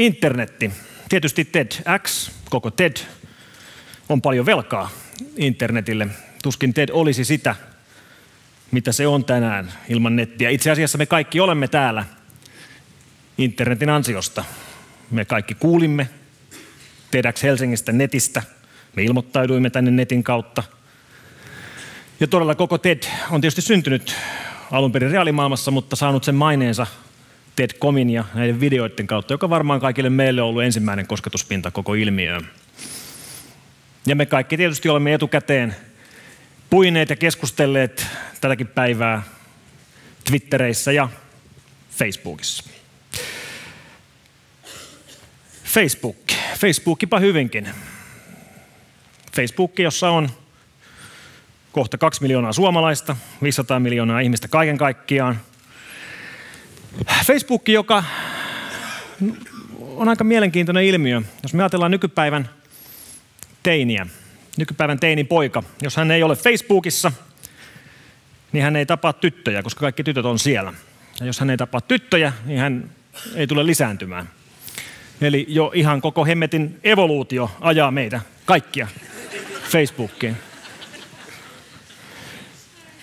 Internetti, tietysti TEDx, koko TED, on paljon velkaa internetille. Tuskin TED olisi sitä, mitä se on tänään ilman nettiä. Itse asiassa me kaikki olemme täällä internetin ansiosta. Me kaikki kuulimme TEDx Helsingistä netistä. Me ilmoittauduimme tänne netin kautta. Ja todella koko TED on tietysti syntynyt alun perin reaalimaailmassa, mutta saanut sen maineensa TED.comin ja näiden videoiden kautta, joka varmaan kaikille meille on ollut ensimmäinen kosketuspinta koko ilmiöön. Ja me kaikki tietysti olemme etukäteen puineet ja keskustelleet tätäkin päivää Twittereissä ja Facebookissa. Facebookipa hyvinkin. Facebook, jossa on kohta 2 miljoonaa suomalaista, 500 miljoonaa ihmistä kaiken kaikkiaan. Facebook, joka on aika mielenkiintoinen ilmiö. Jos me ajatellaan nykypäivän teiniä, nykypäivän teinipoika, jos hän ei ole Facebookissa, niin hän ei tapaa tyttöjä, koska kaikki tytöt on siellä. Ja jos hän ei tapaa tyttöjä, niin hän ei tule lisääntymään. Eli jo ihan koko hemmetin evoluutio ajaa meitä kaikkia Facebookiin.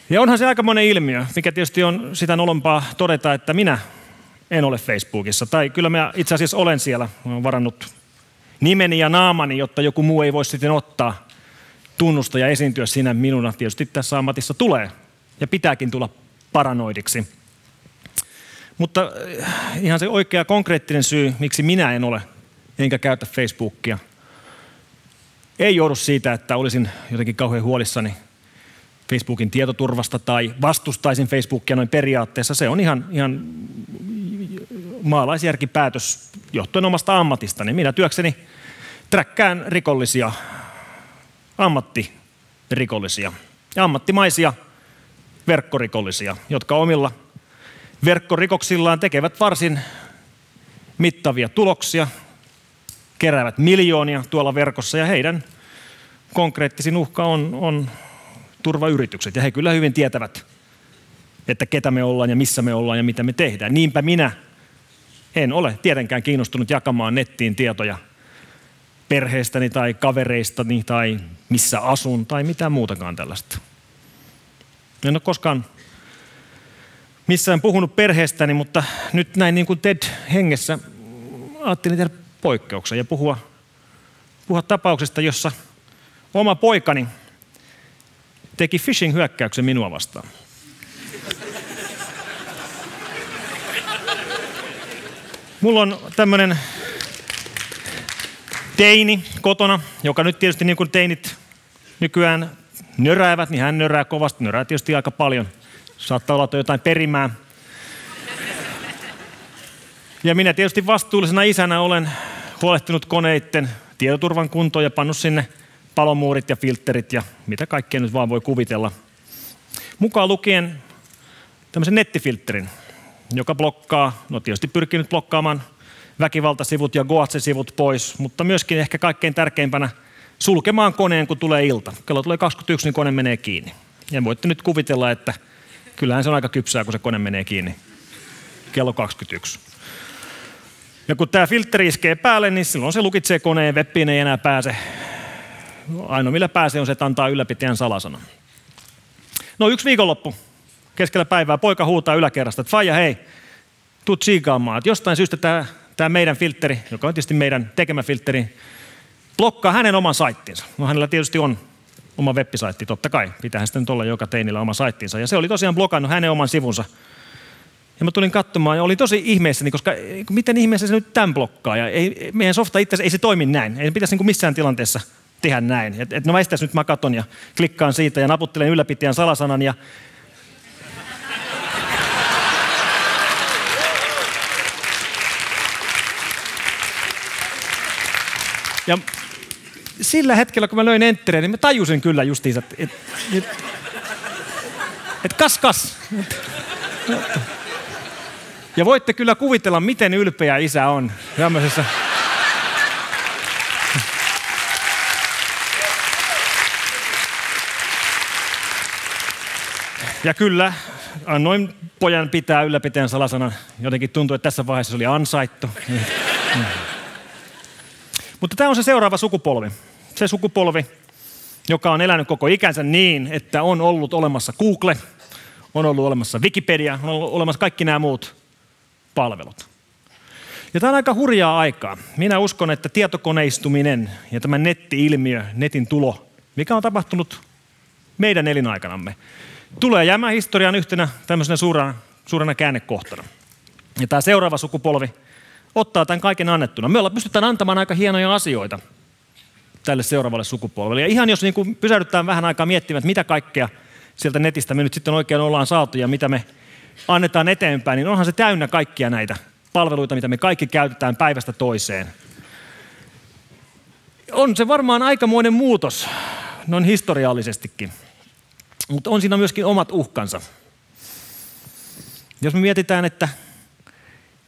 Ja onhan se aikamoinen ilmiö, mikä tietysti on sitä nolompaa todeta, että minä en ole Facebookissa. Tai kyllä mä itse asiassa olen siellä. Mä olen varannut nimeni ja naamani, jotta joku muu ei voi sitten ottaa tunnusta ja esiintyä siinä minuna. Tietysti tässä ammatissa tulee ja pitääkin tulla paranoidiksi. Mutta ihan se oikea konkreettinen syy, miksi minä en ole enkä käytä Facebookia, ei joudu siitä, että olisin jotenkin kauhean huolissani Facebookin tietoturvasta tai vastustaisin Facebookia noin periaatteessa. Se on ihan maalaisjärkipäätös johtuen omasta ammatistani. Minä työkseni träkkään rikollisia, ammattirikollisia ja ammattimaisia verkkorikollisia, jotka omilla verkkorikoksillaan tekevät varsin mittavia tuloksia, keräävät miljoonia tuolla verkossa ja heidän konkreettisin uhka on turvayritykset. Ja he kyllä hyvin tietävät, että ketä me ollaan ja missä me ollaan ja mitä me tehdään. Niinpä minä en ole tietenkään kiinnostunut jakamaan nettiin tietoja perheestäni tai kavereistani tai missä asun tai mitään muutakaan tällaista. En ole koskaan missään puhunut perheestäni, mutta nyt näin niin kuin TED-hengessä ajattelin tehdä poikkeuksen ja puhua tapauksesta, jossa oma poikani teki phishing-hyökkäyksen minua vastaan. Mulla on tämmöinen teini kotona, joka nyt tietysti niin kuin teinit nykyään nöräävät, niin hän nörää kovasti, nörää tietysti aika paljon. Saattaa olla jotain perimää. Ja minä tietysti vastuullisena isänä olen huolehtinut koneitten tietoturvan kuntoon ja pannut sinne palomuurit ja filterit ja mitä kaikkea nyt vaan voi kuvitella. Mukaan lukien tämmöisen nettifilterin, joka blokkaa, no tietysti pyrkinyt blokkaamaan väkivaltasivut ja goatse-sivut pois, mutta myöskin ehkä kaikkein tärkeimpänä sulkemaan koneen, kun tulee ilta. Kello tulee 21, niin kone menee kiinni. Ja voitte nyt kuvitella, että kyllähän se on aika kypsää, kun se kone menee kiinni kello 21. Ja kun tämä filtteri iskee päälle, niin silloin se lukitsee koneen, webbiin ei enää pääse. Ainoa millä pääsee on se, että antaa ylläpitäjän salasanan. No yksi viikonloppu keskellä päivää poika huutaa yläkerrasta, että faija hei, tuu tsiikaamaan. Että jostain syystä tämä meidän filtteri, joka on tietysti meidän tekemä filtteri, blokkaa hänen oman saittinsa. No hänellä tietysti on oma web-saitti, totta kai. Pitäähän sitten nyt olla joka teinillä oma saittinsa. Ja se oli tosiaan blokannut hänen oman sivunsa. Ja mä tulin katsomaan ja olin tosi ihmeessäni, koska miten ihmeessä se nyt tämän blokkaa. Ja meidän softa itse asiassa ei se toimi näin. Ei pitäisi niin kuin missään tilanteessa tehdä näin. No väistäisi nyt mä katon ja klikkaan siitä ja naputtelen ylläpitäjän salasanan ja ja sillä hetkellä, kun mä löin entereen, niin mä tajusin kyllä justiinsa, että kas. Ja voitte kyllä kuvitella, miten ylpeä isä on tämmöisessä. Ja kyllä, annoin pojan pitää ylläpitäjän salasanan. Jotenkin tuntui, että tässä vaiheessa se oli ansaittu. Mutta tämä on se seuraava sukupolvi. Se sukupolvi, joka on elänyt koko ikänsä niin, että on ollut olemassa Google, on ollut olemassa Wikipedia, on ollut olemassa kaikki nämä muut palvelut. Ja tämä on aika hurjaa aikaa. Minä uskon, että tietokoneistuminen ja tämä netti-ilmiö, netin tulo, mikä on tapahtunut meidän elinaikanamme, tulee jäämään historiaan yhtenä tämmöisenä suurena käännekohtana. Ja tämä seuraava sukupolvi ottaa tämän kaiken annettuna. Me pystytään antamaan aika hienoja asioita tälle seuraavalle sukupolvelle. Ja ihan jos niin kuin pysähdytään vähän aikaa miettimään, että mitä kaikkea sieltä netistä me nyt sitten oikein ollaan saatu ja mitä me annetaan eteenpäin, niin onhan se täynnä kaikkia näitä palveluita, mitä me kaikki käytetään päivästä toiseen. On se varmaan aikamoinen muutos, noin historiallisestikin, mutta on siinä myöskin omat uhkansa. Jos me mietitään, että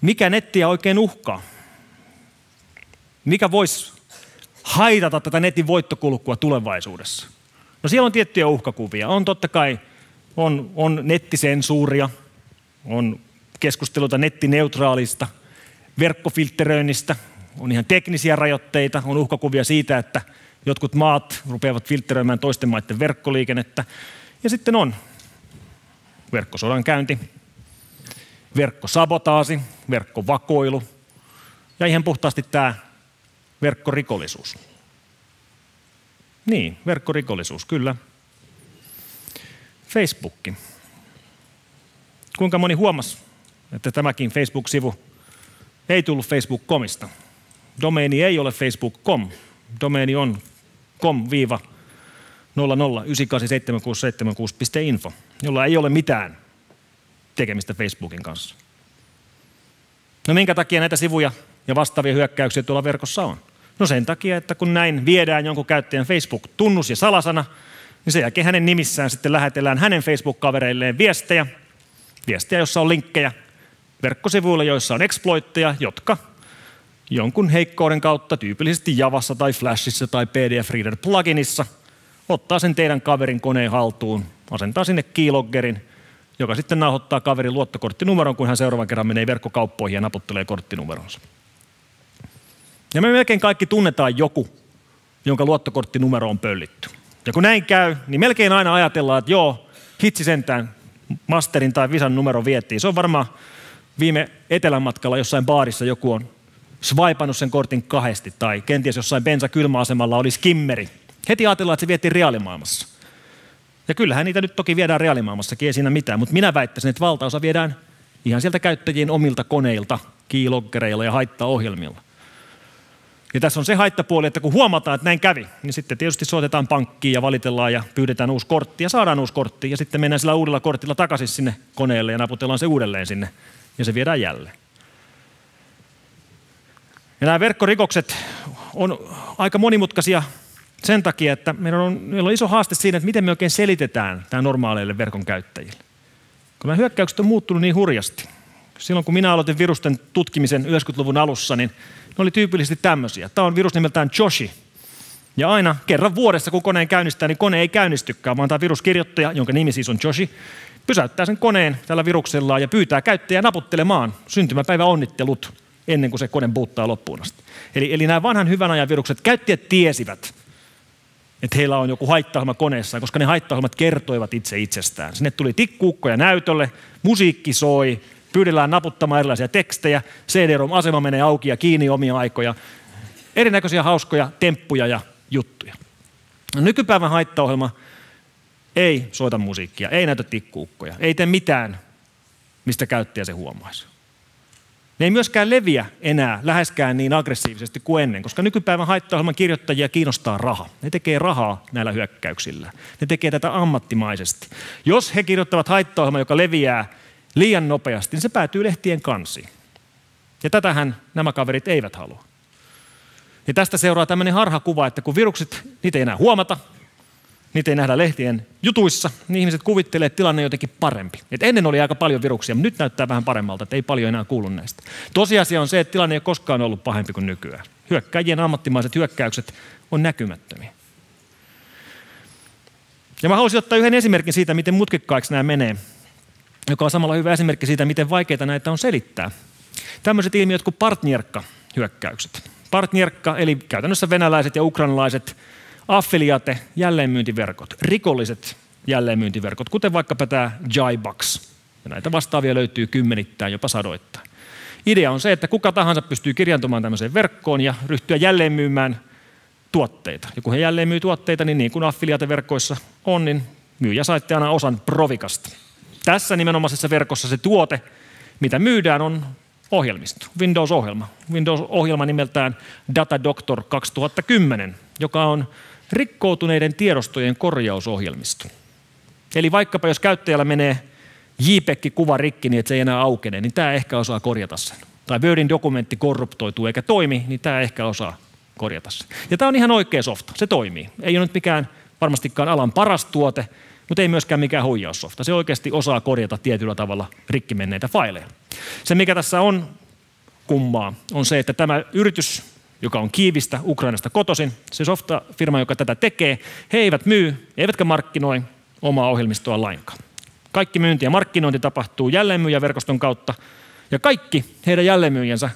mikä nettiä oikein uhkaa, mikä voisi haitata tätä netin voittokulkua tulevaisuudessa. No siellä on tiettyjä uhkakuvia. On totta kai on nettisensuuria, on keskusteluita nettineutraalista, verkkofiltteröinnistä, on ihan teknisiä rajoitteita, on uhkakuvia siitä, että jotkut maat rupeavat filtteröimään toisten maiden verkkoliikennettä. Ja sitten on verkkosodankäynti, verkkosabotaasi, verkkovakoilu ja ihan puhtaasti tämä verkkorikollisuus. Niin, verkkorikollisuus, kyllä. Facebook. Kuinka moni huomasi, että tämäkin Facebook-sivu ei tullut Facebook.comista. Domeini ei ole Facebook.com. Domeini on com-00987676.info, jolla ei ole mitään tekemistä Facebookin kanssa. No minkä takia näitä sivuja ja vastaavia hyökkäyksiä tuolla verkossa on? No sen takia, että kun näin viedään jonkun käyttäjän Facebook-tunnus ja salasana, niin sen jälkeen hänen nimissään sitten lähetellään hänen Facebook-kavereilleen viestejä, joissa on linkkejä verkkosivuille, joissa on exploitteja, jotka jonkun heikkouden kautta, tyypillisesti Javassa tai Flashissa tai PDF Reader pluginissa, ottaa sen teidän kaverin koneen haltuun, asentaa sinne keyloggerin, joka sitten nauhoittaa kaverin luottokorttinumeron, kun hän seuraavan kerran menee verkkokauppoihin ja naputtelee korttinumeronsa. Ja me melkein kaikki tunnetaan joku, jonka luottokorttinumero on pöllitty. Ja kun näin käy, niin melkein aina ajatellaan, että joo, hitsi sentään, Masterin tai Visan numero vietiin. Se on varmaan viime etelänmatkalla jossain baarissa joku on swipannut sen kortin kahdesti, tai kenties jossain bensakylmäasemalla oli skimmeri. Heti ajatellaan, että se vietiin reaalimaailmassa. Ja kyllähän niitä nyt toki viedään reaalimaailmassakin, ei siinä mitään, mutta minä väittäisin, että valtaosa viedään ihan sieltä käyttäjien omilta koneilta, keyloggereilla ja haittaohjelmilla. Ja tässä on se haittapuoli, että kun huomataan, että näin kävi, niin sitten tietysti soitetaan pankkiin ja valitellaan ja pyydetään uusi kortti ja saadaan uusi kortti ja sitten mennään sillä uudella kortilla takaisin sinne koneelle ja naputellaan se uudelleen sinne ja se viedään jälleen. Ja nämä verkkorikokset on aika monimutkaisia sen takia, että meillä on iso haaste siinä, että miten me oikein selitetään tämä normaaleille verkon käyttäjille. Kun nämä hyökkäykset on muuttunut niin hurjasti. Silloin kun minä aloitin virusten tutkimisen 90-luvun alussa, niin ne oli tyypillisesti tämmöisiä. Tämä on virus nimeltään Joshi. Ja aina kerran vuodessa, kun koneen käynnistää, niin kone ei käynnistykään, vaan tämä viruskirjoittaja, jonka nimi siis on Joshi, pysäyttää sen koneen tällä viruksellaan ja pyytää käyttäjää naputtelemaan syntymäpäivä onnittelut ennen kuin se kone boottaa loppuun asti. Eli nämä vanhan hyvän ajan virukset, käyttäjät tiesivät, että heillä on joku haittaohjelma koneessa, koska ne haittaohjelmat kertoivat itse itsestään. Sinne tuli tikkuukkoja näytölle, musiikki soi, pyydellään naputtamaan erilaisia tekstejä, CD-ROM-asema menee auki ja kiinni omia aikoja, erinäköisiä hauskoja temppuja ja juttuja. No, nykypäivän haittaohjelma ei soita musiikkia, ei näytä tikkuukkoja, ei tee mitään, mistä käyttäjä se huomaisi. Ne ei myöskään leviä enää läheskään niin aggressiivisesti kuin ennen, koska nykypäivän haittaohjelman kirjoittajia kiinnostaa raha. Ne tekee rahaa näillä hyökkäyksillä. Ne tekee tätä ammattimaisesti. Jos he kirjoittavat haittaohjelman, joka leviää liian nopeasti, niin se päätyy lehtien kansiin. Ja tätähän nämä kaverit eivät halua. Ja tästä seuraa tämmöinen harhakuva, että kun virukset, niitä ei enää huomata, niitä ei nähdä lehtien jutuissa, niin ihmiset kuvittelee, että tilanne on jotenkin parempi. Et ennen oli aika paljon viruksia, mutta nyt näyttää vähän paremmalta, että ei paljon enää kuulu näistä. Tosiasia on se, että tilanne ei ole koskaan ollut pahempi kuin nykyään. Hyökkäjien ammattimaiset hyökkäykset on näkymättömiä. Ja mä haluaisin ottaa yhden esimerkin siitä, miten mutkikkaiksi nämä menee, joka on samalla hyvä esimerkki siitä, miten vaikeita näitä on selittää. Tämmöiset ilmiöt kuin partnerkka-hyökkäykset. Partnerkka, eli käytännössä venäläiset ja ukrainalaiset affiliate jälleenmyyntiverkot, rikolliset jälleenmyyntiverkot, kuten vaikkapa tämä Jaibox. Ja näitä vastaavia löytyy kymmenittäin, jopa sadoittain. Idea on se, että kuka tahansa pystyy kirjaantumaan tämmöiseen verkkoon ja ryhtyä jälleen myymään tuotteita. Ja kun he jälleen myy tuotteita, niin kuin affiliate-verkoissa on, niin myyjä saitte aina osan provikasta. Tässä nimenomaisessa verkossa se tuote, mitä myydään, on ohjelmisto, Windows-ohjelma. Windows-ohjelma nimeltään Data Doctor 2010, joka on rikkoutuneiden tiedostojen korjausohjelmisto. Eli vaikkapa jos käyttäjällä menee JPEG-kuva rikki niin, että se ei enää aukene, niin tämä ehkä osaa korjata sen. Tai Wordin dokumentti korruptoituu eikä toimi, niin tämä ehkä osaa korjata sen. Ja tämä on ihan oikea softa, se toimii. Ei ole nyt mikään varmastikaan alan paras tuote, mutta ei myöskään mikään huijaussofta. Se oikeasti osaa korjata tietyllä tavalla rikki menneitä faileja. Se, mikä tässä on kummaa, on se, että tämä yritys, joka on Kiivistä, Ukrainasta kotoisin, se softafirma, joka tätä tekee, he eivät myy, eivätkä markkinoi omaa ohjelmistoa lainkaan. Kaikki myynti ja markkinointi tapahtuu jälleenmyyjäverkoston kautta, ja kaikki heidän jälleenmyyjänsä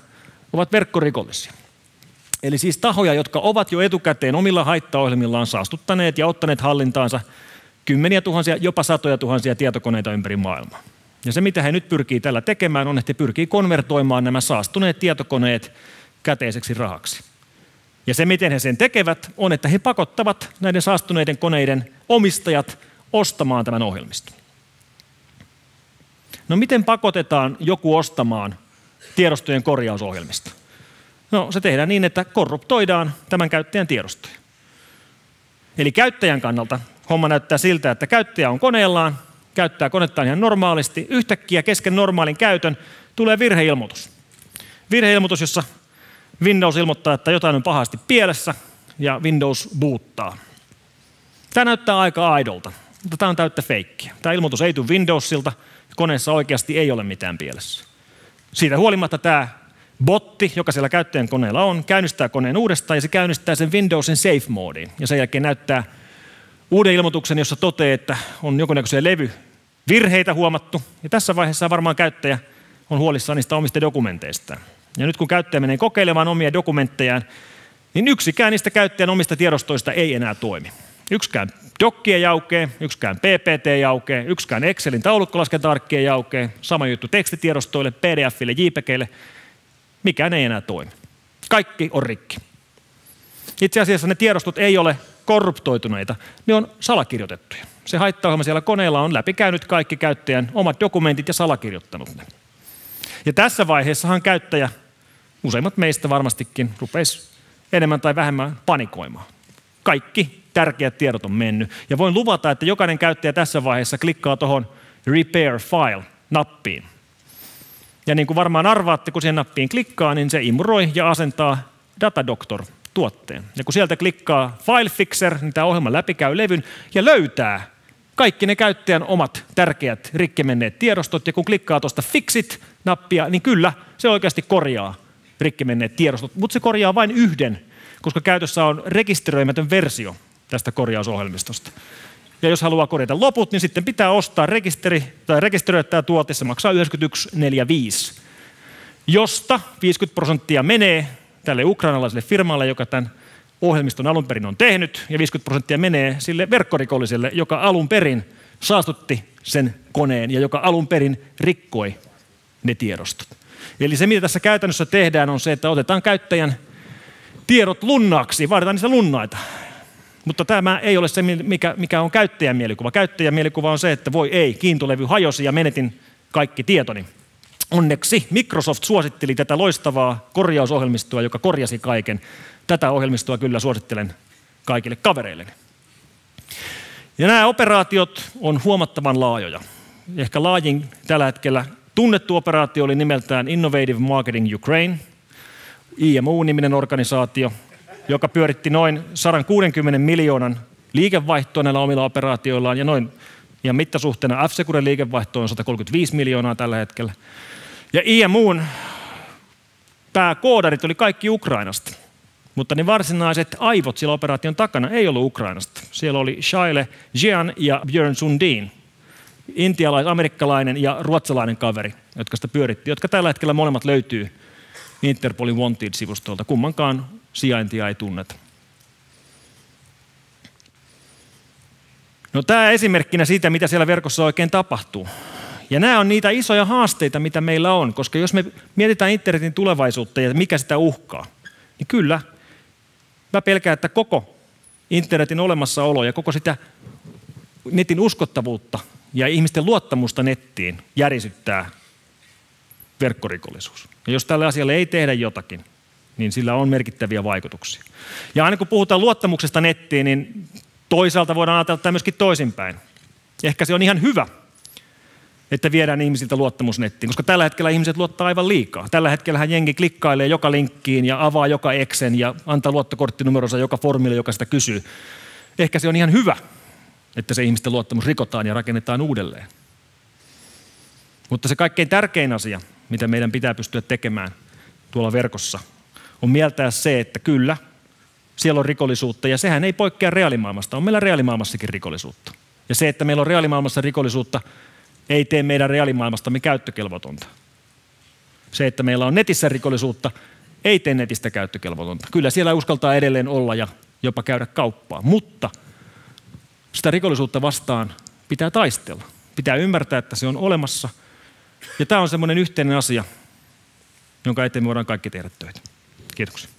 ovat verkkorikollisia. Eli siis tahoja, jotka ovat jo etukäteen omilla haittaohjelmillaan saastuttaneet ja ottaneet hallintaansa kymmeniä tuhansia, jopa satoja tuhansia tietokoneita ympäri maailmaa. Ja se, mitä he nyt pyrkii tällä tekemään, on, että he pyrkii konvertoimaan nämä saastuneet tietokoneet käteiseksi rahaksi. Ja se, miten he sen tekevät, on, että he pakottavat näiden saastuneiden koneiden omistajat ostamaan tämän ohjelmiston. No miten pakotetaan joku ostamaan tiedostojen korjausohjelmista? No se tehdään niin, että korruptoidaan tämän käyttäjän tiedostoja. Eli käyttäjän kannalta homma näyttää siltä, että käyttäjä on koneellaan, käyttää konettaan ihan normaalisti. Yhtäkkiä kesken normaalin käytön tulee virheilmoitus. Virheilmoitus, jossa Windows ilmoittaa, että jotain on pahasti pielessä ja Windows boottaa. Tämä näyttää aika aidolta, mutta tämä on täyttä feikkiä. Tämä ilmoitus ei tule Windowsilta, koneessa oikeasti ei ole mitään pielessä. Siitä huolimatta tämä botti, joka siellä käyttäjän koneella on, käynnistää koneen uudestaan ja se käynnistää sen Windowsin safe-moodiin. Ja sen jälkeen näyttää uuden ilmoituksen, jossa toteaa, että on jonkunnäköisiä levyvirheitä huomattu. Ja tässä vaiheessa varmaan käyttäjä on huolissaan niistä omista dokumenteistaan. Ja nyt kun käyttäjä menee kokeilemaan omia dokumenttejaan, niin yksikään niistä käyttäjän omista tiedostoista ei enää toimi. Yksikään dokki ei aukee, yksikään PPT ei aukee, yksikään Excelin taulukkolaskentarkki ei aukee, sama juttu tekstitiedostoille, PDFille, JPEGille. Mikään ei enää toimi. Kaikki on rikki. Itse asiassa ne tiedostot ei ole korruptoituneita, ne on salakirjoitettuja. Se haittaohjelma siellä koneella on läpikäynyt kaikki käyttäjän omat dokumentit ja salakirjoittanut ne. Ja tässä vaiheessahan käyttäjä, useimmat meistä varmastikin, rupeisi enemmän tai vähemmän panikoimaan. Kaikki tärkeät tiedot on mennyt. Ja voin luvata, että jokainen käyttäjä tässä vaiheessa klikkaa tuohon Repair File-nappiin. Ja niin kuin varmaan arvaatte, kun siihen nappiin klikkaa, niin se imuroi ja asentaa Data Doctor-tuotteen. Ja kun sieltä klikkaa File Fixer, niin tämä ohjelma läpikäy levyn ja löytää kaikki ne käyttäjän omat tärkeät rikki menneet tiedostot. Ja kun klikkaa tuosta Fix-it-nappia, niin kyllä se oikeasti korjaa rikki menneet tiedostot, mutta se korjaa vain yhden, koska käytössä on rekisteröimätön versio tästä korjausohjelmistosta. Ja jos haluaa korjata loput, niin sitten pitää ostaa rekisteröidä tämä tuote, se maksaa 91,45, josta 50% menee tälle ukrainalaiselle firmalle, joka tämän ohjelmiston alun perin on tehnyt, ja 50% menee sille verkkorikolliselle, joka alun perin saastutti sen koneen ja joka alun perin rikkoi ne tiedostot. Eli se, mitä tässä käytännössä tehdään, on se, että otetaan käyttäjän tiedot lunnaaksi, vaaditaan niistä lunnaita. Mutta tämä ei ole se, mikä on käyttäjän mielikuva. Käyttäjän mielikuva on se, että voi ei, kiintolevy hajosi ja menetin kaikki tietoni. Onneksi Microsoft suositteli tätä loistavaa korjausohjelmistoa, joka korjasi kaiken. Tätä ohjelmistoa kyllä suosittelen kaikille kavereilleni. Ja nämä operaatiot on huomattavan laajoja. Ehkä laajin tällä hetkellä tunnettu operaatio oli nimeltään Innovative Marketing Ukraine, IMU-niminen organisaatio, joka pyöritti noin 160 miljoonan liikevaihtoa näillä omilla operaatioillaan ja mittasuhteena F-Securen liikevaihto on 135 miljoonaa tällä hetkellä. Ja IMUn pääkoodarit oli kaikki Ukrainasta, mutta ne varsinaiset aivot siellä operaation takana ei ollut Ukrainasta. Siellä oli Shaile Jian ja Björn Sundin, intialais-amerikkalainen ja ruotsalainen kaveri, jotka sitä pyöritti, jotka tällä hetkellä molemmat löytyy Interpolin Wanted-sivustolta. Kummankaan sijaintia ei tunneta. No tämä esimerkkinä siitä, mitä siellä verkossa oikein tapahtuu. Ja nämä on niitä isoja haasteita, mitä meillä on, koska jos me mietitään internetin tulevaisuutta ja mikä sitä uhkaa, niin kyllä, mä pelkään, että koko internetin olemassaolo ja koko sitä netin uskottavuutta ja ihmisten luottamusta nettiin järisyttää verkkorikollisuus. Ja jos tälle asialle ei tehdä jotakin, niin sillä on merkittäviä vaikutuksia. Ja aina kun puhutaan luottamuksesta nettiin, niin toisaalta voidaan ajatella tämä myöskin toisinpäin. Ehkä se on ihan hyvä, että viedään ihmisiltä luottamus nettiin, koska tällä hetkellä ihmiset luottaa aivan liikaa. Tällä hetkellähän jengi klikkailee joka linkkiin ja avaa joka Exen ja antaa luottokorttinumeronsa joka formille, joka sitä kysyy. Ehkä se on ihan hyvä, että se ihmisten luottamus rikotaan ja rakennetaan uudelleen. Mutta se kaikkein tärkein asia, mitä meidän pitää pystyä tekemään tuolla verkossa, on mieltää se, että kyllä, siellä on rikollisuutta ja sehän ei poikkea reaalimaailmasta. On meillä reaalimaailmassakin rikollisuutta. Ja se, että meillä on reaalimaailmassa rikollisuutta, ei tee meidän reaalimaailmastamme käyttökelvotonta. Se, että meillä on netissä rikollisuutta, ei tee netistä käyttökelvotonta. Kyllä siellä uskaltaa edelleen olla ja jopa käydä kauppaa, mutta sitä rikollisuutta vastaan pitää taistella. Pitää ymmärtää, että se on olemassa. Ja tämä on semmoinen yhteinen asia, jonka eteen me voidaan kaikki tehdä töitä. Kiitoksia.